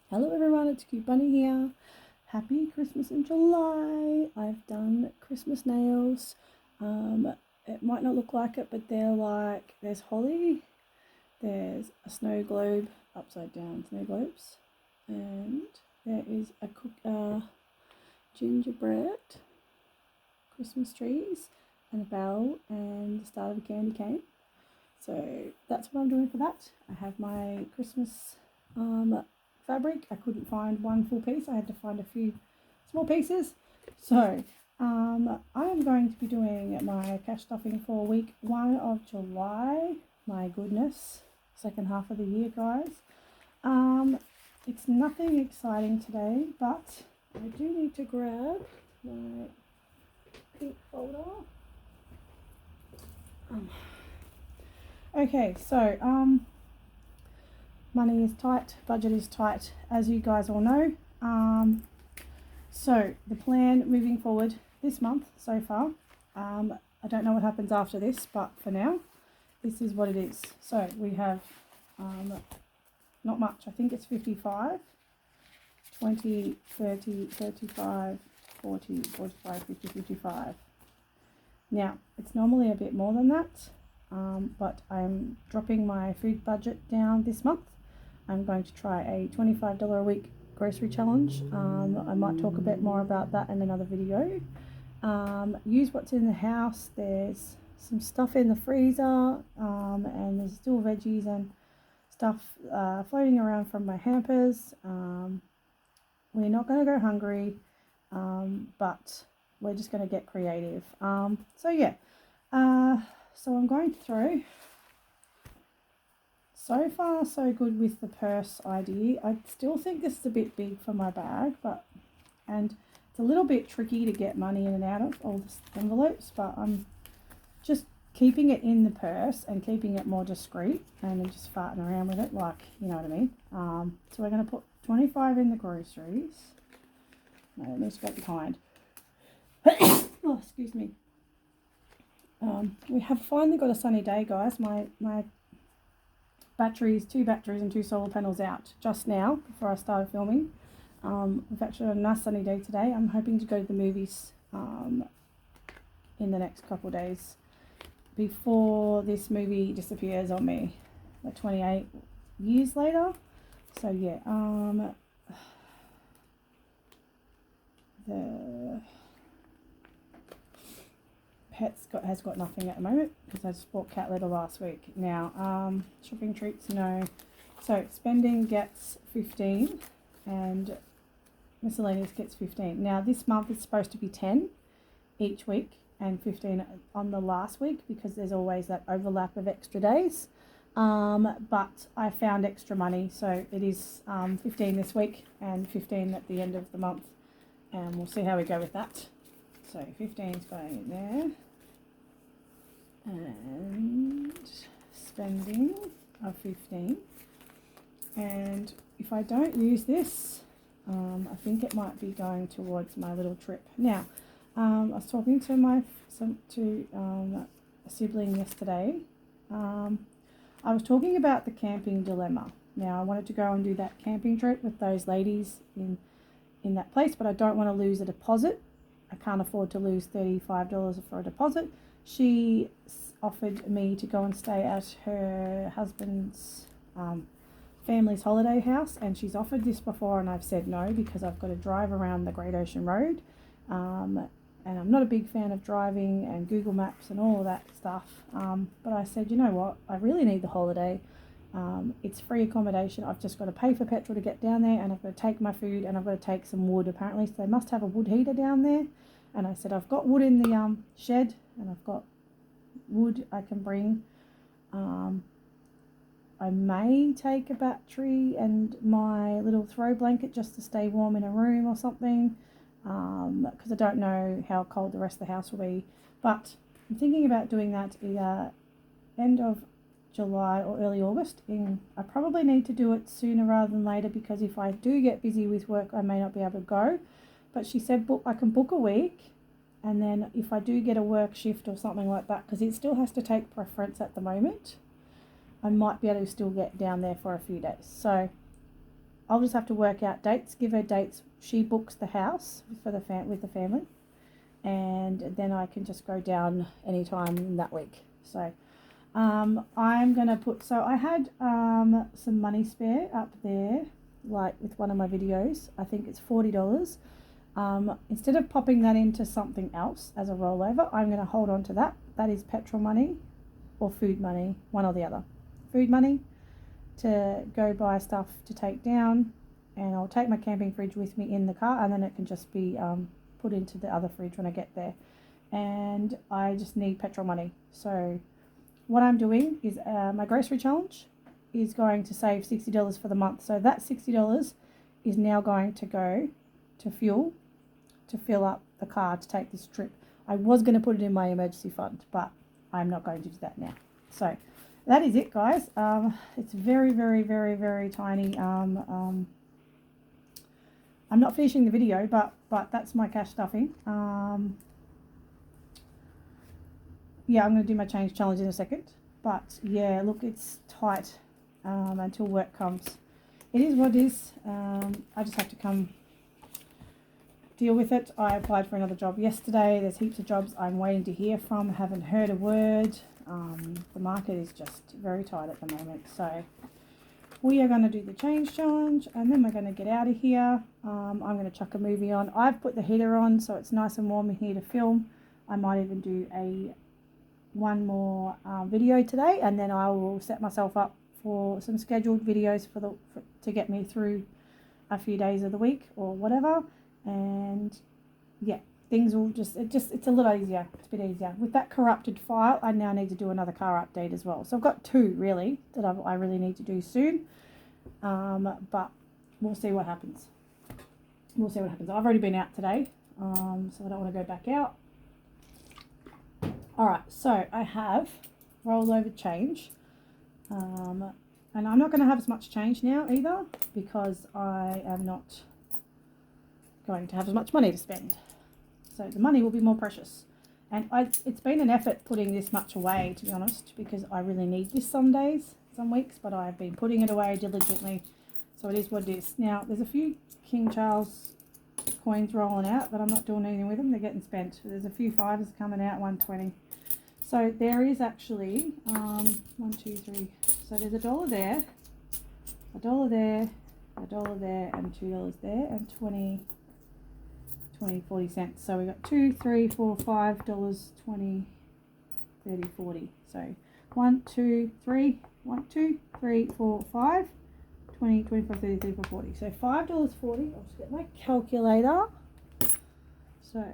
Hello everyone, it's Cute Bunny here. Happy Christmas in July. I've done Christmas nails. It might not look like it, but there's holly, there's a snow globe, upside down snow globes, and there is a gingerbread, Christmas trees, and a bell, and the start of a candy cane. So that's what I'm doing for that. I have my Christmas fabric. I couldn't find one full piece. I had to find a few small pieces. So I am going to be doing my cash stuffing for week 1 of July. My goodness, second half of the year, guys. It's nothing exciting today, but I do need to grab my pink folder. Okay, so money is tight, budget is tight, as you guys all know. So the plan moving forward this month so far, I don't know what happens after this, but for now, this is what it is. So we have not much. I think it's 55, 20, 30, 35, 40, 45, 50, 55. Now, it's normally a bit more than that, but I'm dropping my food budget down this month. I'm going to try a $25 a week grocery challenge. I might talk a bit more about that in another video. Use what's in the house. There's some stuff in the freezer, and there's still veggies and stuff floating around from my hampers. We're not going to go hungry, but we're just going to get creative. So I'm going through. So far, so good with the purse idea. I still think this is a bit big for my bag, and it's a little bit tricky to get money in and out of all the envelopes, but I'm just keeping it in the purse and keeping it more discreet and then just farting around with it, like, you know what I mean. So we're going to put 25 in the groceries. No, it needs to go behind. Oh, excuse me. We have finally got a sunny day, guys. My two batteries and 2 solar panels out just now before I started filming. We've actually had a nice sunny day today. I'm hoping to go to the movies in the next couple of days before this movie disappears on me, like 28 years later. So yeah, the has got nothing at the moment because I just bought cat litter last week. Now, shopping treats, no. So spending gets 15 and miscellaneous gets 15. Now this month it's supposed to be 10 each week and 15 on the last week because there's always that overlap of extra days. But I found extra money, so it is 15 this week and 15 at the end of the month, and we'll see how we go with that. So 15 is going in there. And spending of 15, and if I don't use this, I think it might be going towards my little trip. Now, I was talking to a sibling yesterday. I was talking about the camping dilemma. Now, I wanted to go and do that camping trip with those ladies in that place, but I don't want to lose a deposit. I can't afford to lose $35 for a deposit. She offered me to go and stay at her husband's family's holiday house, and she's offered this before and I've said no because I've got to drive around the Great Ocean Road, and I'm not a big fan of driving and Google Maps and all of that stuff, but I said, you know what, I really need the holiday. It's free accommodation. I've just got to pay for petrol to get down there, and I've got to take my food, and I've got to take some wood apparently, so they must have a wood heater down there. And I said, I've got wood in the shed, and I've got wood I can bring. I may take a battery and my little throw blanket just to stay warm in a room or something, because I don't know how cold the rest of the house will be. But I'm thinking about doing that either end of July or early August. I probably need to do it sooner rather than later, because if I do get busy with work I may not be able to go. But she said I can book a week, and then if I do get a work shift or something like that, because it still has to take preference at the moment, I might be able to still get down there for a few days. So I'll just have to work out dates, give her dates. She books the house for with the family, and then I can just go down anytime in that week. So I'm going to put, so I had some money spare up there, like with one of my videos. I think it's $40. Instead of popping that into something else as a rollover, I'm going to hold on to that. That is petrol money or food money, one or the other. Food money to go buy stuff to take down, and I'll take my camping fridge with me in the car, and then it can just be put into the other fridge when I get there. And I just need petrol money. So what I'm doing is my grocery challenge is going to save $60 for the month. So that $60 is now going to go to fuel to fill up the car to take this trip. I was going to put it in my emergency fund, but I'm not going to do that now. So that is it, guys. It's very, very, very, very tiny. I'm not finishing the video, but that's my cash stuffing. Yeah, I'm going to do my change challenge in a second. But yeah, look, it's tight until work comes. It is what it is. I just have to come deal with it. I applied for another job yesterday. There's heaps of jobs I'm waiting to hear from. Haven't heard a word. The market is just very tight at the moment. So we are going to do the change challenge, and then we're going to get out of here. I'm going to chuck a movie on. I've put the heater on so it's nice and warm in here to film. I might even do one more video today, and then I will set myself up for some scheduled videos to get me through a few days of the week or whatever. And yeah, things will it's a little easier. It's a bit easier. With that corrupted file, I now need to do another car update as well. So I've got two really that I really need to do soon. But we'll see what happens. We'll see what happens. I've already been out today, so I don't want to go back out. All right, so I have rollover change, and I'm not going to have as much change now either, because I am not going to have as much money to spend. So the money will be more precious. And it's been an effort putting this much away, to be honest, because I really need this some days, some weeks, but I've been putting it away diligently. So it is what it is. Now, there's a few King Charles coins rolling out, but I'm not doing anything with them. They're getting spent. There's a few fives coming out, 120. So there is actually 1, 2, 3. So there's $1 there, $1 there, $1 there, and $2 there, and 20, 40 cents. So we got 2, 3, 4, $5, 20, 30, 40. So 1, 2, 3, 1, 2, 3, 4, 5, 20, 25, 30, 34, 40. So $5.40. I'll just get my calculator. So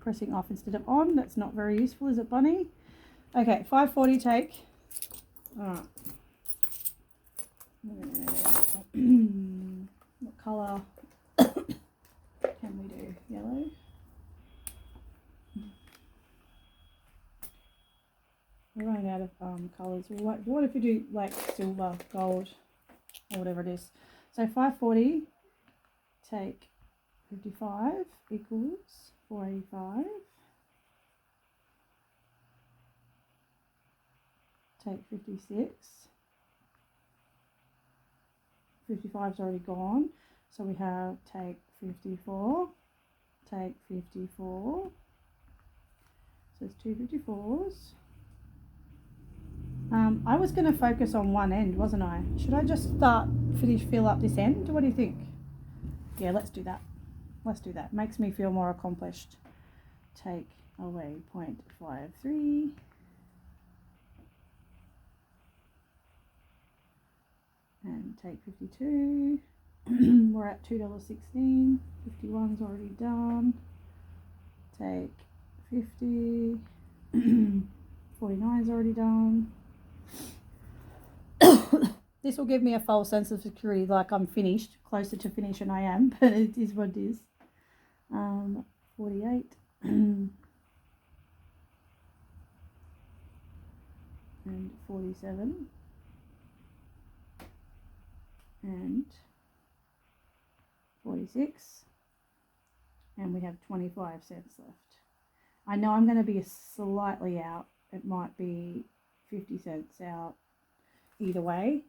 pressing off instead of on. That's not very useful, is it, Bunny? Okay, $5.40 take. Alright. What colour can we do? Yellow? We're running out of colours. What if we do like silver, gold, or whatever it is? So $5.40 take 55 equals $4.85. Take 56. 55's already gone. So we have take 54. Take 54. So it's two 54s. I was going to focus on one end, wasn't I? Should I just fill up this end? What do you think? Yeah, let's do that. Let's do that. Makes me feel more accomplished. Take away 0.53. And take 52. We're at $2.16. 51's already done. Take 50. 49's already done. This will give me a false sense of security, like I'm finished, closer to finish than I am, but it is what it is. 48. And 47. And 46. And we have 25 cents left. I know I'm going to be slightly out. It might be 50 cents out. either way.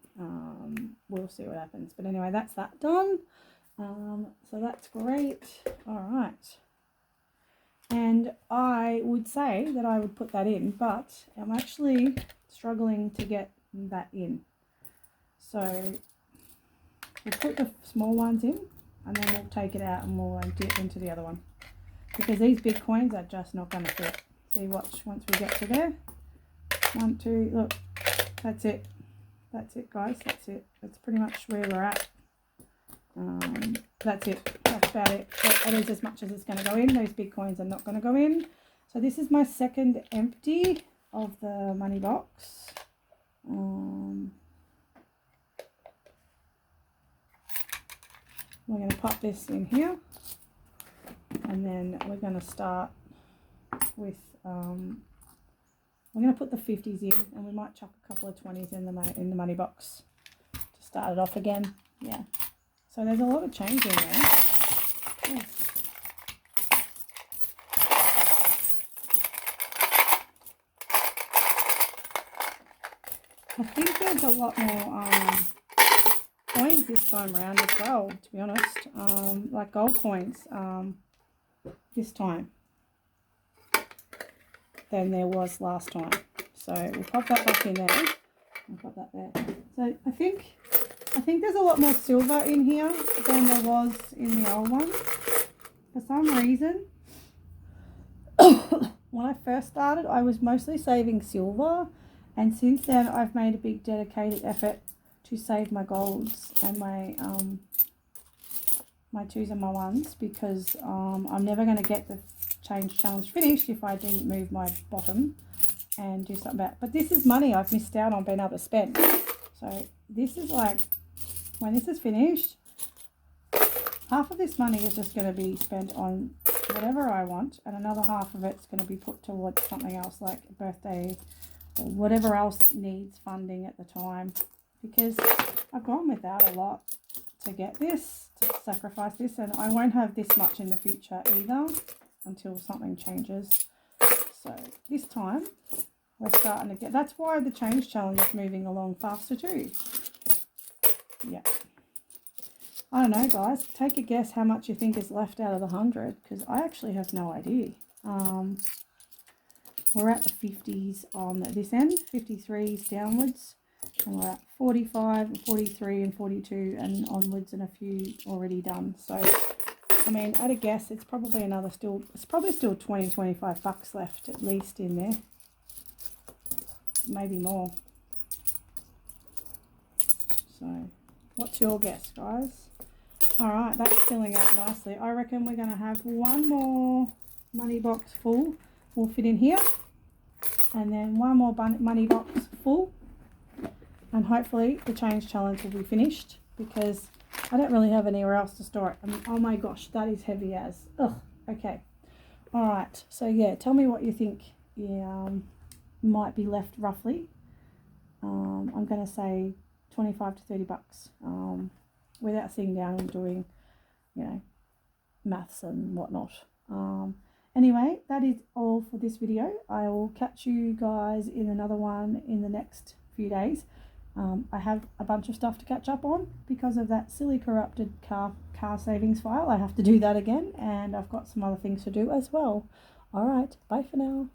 We'll see what happens. But anyway, that's that done. So that's great. All right. And I would say that I would put that in, but I'm actually struggling to get that in. So we'll put the small ones in, and then we'll take it out and we'll dip into the other one. Because these big coins are just not going to fit. See, watch, once we get to there. 1, 2, look, that's it. That's it, guys, that's it. That's pretty much where we're at. That's it. That's about it. That is as much as it's going to go in. Those big coins are not going to go in. So this is my second empty of the money box. We're going to pop this in here, and then we're going to start with we're going to put the 50s in, and we might chuck a couple of 20s in the money box to start it off again. Yeah. So there's a lot of change in there. Yes. I think there's a lot more coins this time around as well, to be honest. Like gold coins this time than there was last time. So we'll pop that back in there. I'll pop that there. So I think there's a lot more silver in here than there was in the old one. For some reason, when I first started, I was mostly saving silver, and since then I've made a big dedicated effort to save my golds and my my 2s and my 1s, because I'm never going to get the change challenge finished if I didn't move my bottom and do something about it. But this is money I've missed out on being able to spend. So this is like, when this is finished, half of this money is just going to be spent on whatever I want, and another half of it's going to be put towards something else, like a birthday or whatever else needs funding at the time, because I've gone without a lot to get this, to sacrifice this, and I won't have this much in the future either until something changes. So this time we're starting to get, that's why the change challenge is moving along faster too. Yeah. I don't know, guys. Take a guess how much you think is left out of the 100, because I actually have no idea. We're at the 50s on this end, 53s downwards, and we're at 45 and 43 and 42 and onwards, and a few already done. So I mean, at a guess, it's probably it's probably still 20-25 bucks left at least in there, maybe more. So what's your guess, guys? All right, that's filling up nicely. I reckon we're going to have one more money box full will fit in here, and then one more money box full, and hopefully the change challenge will be finished, because I don't really have anywhere else to store it. I mean, oh my gosh, that is heavy as. Ugh. Okay. All right. So yeah, tell me what you think. Might be left roughly. I'm going to say 25 to 30 bucks. Without sitting down and doing, maths and whatnot. Anyway, that is all for this video. I will catch you guys in another one in the next few days. I have a bunch of stuff to catch up on because of that silly corrupted car savings file. I have to do that again, and I've got some other things to do as well. All right, bye for now.